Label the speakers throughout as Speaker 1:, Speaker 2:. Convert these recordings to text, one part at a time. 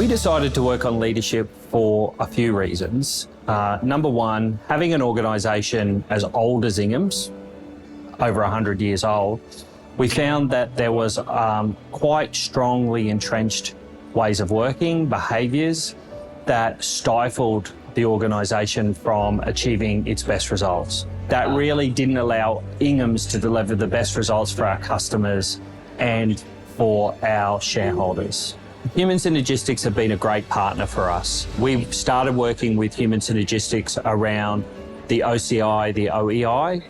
Speaker 1: We decided to work on leadership for a few reasons. Number one, having an organisation as old as Ingham's, over 100 years old, we found that there was quite strongly entrenched ways of working, behaviours that stifled the organisation from achieving its best results. That really didn't allow Ingham's to deliver the best results for our customers and for our shareholders. Human Synergistics have been a great partner for us. We've started working with Human Synergistics around the OCI, the OEI,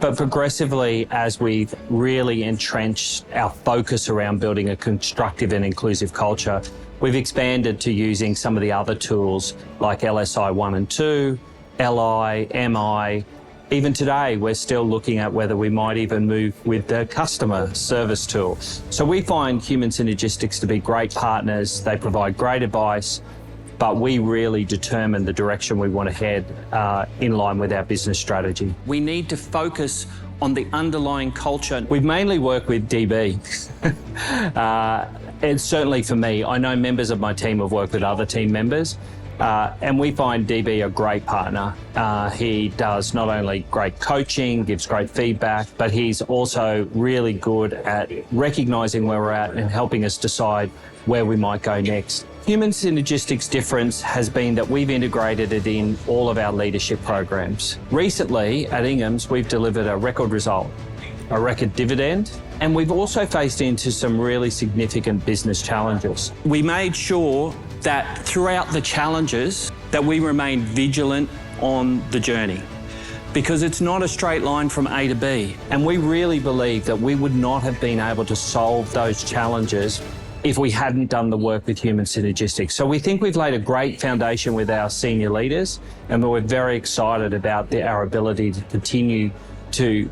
Speaker 1: but progressively, as we've really entrenched our focus around building a constructive and inclusive culture, we've expanded to using some of the other tools like LSI 1 and 2, LI, MI. Even today, we're still looking at whether we might even move with the customer service tool. So we find Human Synergistics to be great partners. They provide great advice, but we really determine the direction we want to head in line with our business strategy. We need to focus on the underlying culture. We've mainly worked with DB. And certainly for me, I know members of my team have worked with other team members, and we find DB a great partner. He does not only great coaching, gives great feedback, but he's also really good at recognising where we're at and helping us decide where we might go next. Human Synergistics' difference has been that we've integrated it in all of our leadership programs. Recently, at Ingham's, we've delivered a record result, a record dividend, and we've also faced into some really significant business challenges. We made sure that throughout the challenges that we remain vigilant on the journey, because it's not a straight line from A to B. And we really believe that we would not have been able to solve those challenges if we hadn't done the work with Human Synergistics. So we think we've laid a great foundation with our senior leaders, and we're very excited about our ability to continue to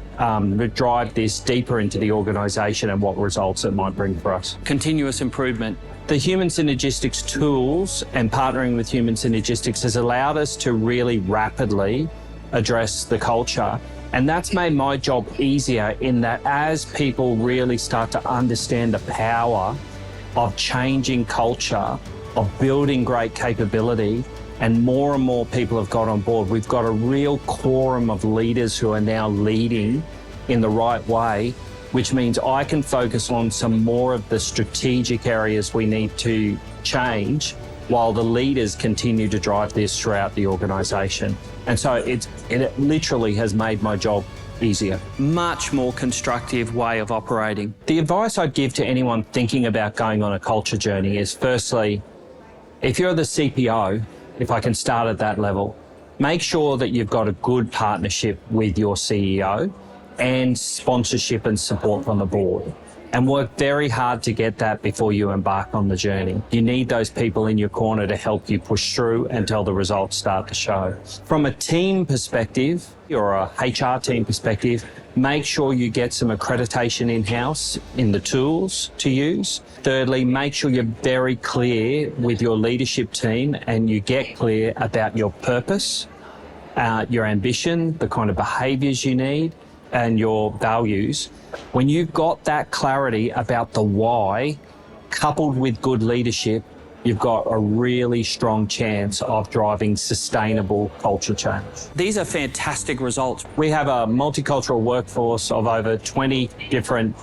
Speaker 1: drive this deeper into the organisation and what results it might bring for us. Continuous improvement. The Human Synergistics tools and partnering with Human Synergistics has allowed us to really rapidly address the culture. And that's made my job easier in that as people really start to understand the power of changing culture, of building great capability, and more people have got on board. We've got a real quorum of leaders who are now leading in the right way, which means I can focus on some more of the strategic areas we need to change while the leaders continue to drive this throughout the organisation. And so it literally has made my job easier. Much more constructive way of operating. The advice I'd give to anyone thinking about going on a culture journey is, firstly, if you're the CPO, if I can start at that level, make sure that you've got a good partnership with your CEO and sponsorship and support from the board. And work very hard to get that before you embark on the journey. You need those people in your corner to help you push through until the results start to show. From a team perspective, or a HR team perspective, make sure you get some accreditation in-house in the tools to use. Thirdly, make sure you're very clear with your leadership team and you get clear about your purpose, your ambition, the kind of behaviours you need, and your values. When you've got that clarity about the why, coupled with good leadership, you've got a really strong chance of driving sustainable culture change. These are fantastic results. We have a multicultural workforce of over 20 different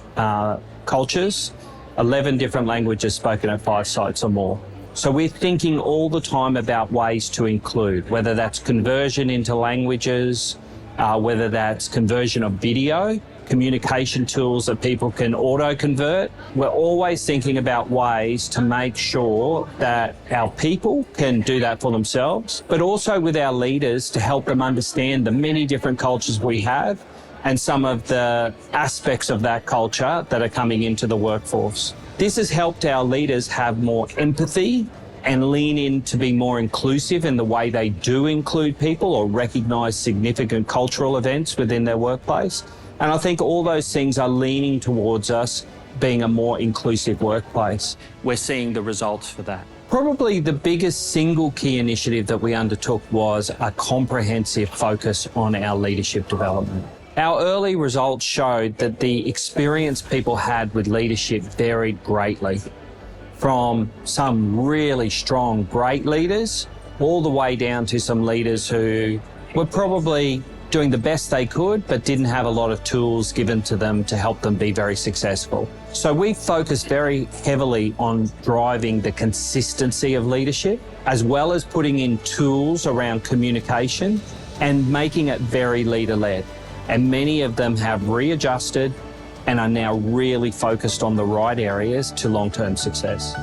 Speaker 1: cultures, 11 different languages spoken at 5 sites or more. So we're thinking all the time about ways to include, whether that's conversion into languages, whether that's conversion of video, communication tools that people can auto-convert. We're always thinking about ways to make sure that our people can do that for themselves, but also with our leaders to help them understand the many different cultures we have and some of the aspects of that culture that are coming into the workforce. This has helped our leaders have more empathy and lean in to be more inclusive in the way they do include people or recognise significant cultural events within their workplace. And I think all those things are leaning towards us being a more inclusive workplace. We're seeing the results for that. Probably the biggest single key initiative that we undertook was a comprehensive focus on our leadership development. Our early results showed that the experience people had with leadership varied greatly. from some really strong, great leaders, all the way down to some leaders who were probably doing the best they could, but didn't have a lot of tools given to them to help them be very successful. So we focus very heavily on driving the consistency of leadership, as well as putting in tools around communication and making it very leader-led. And many of them have readjusted and are now really focused on the right areas to long-term success.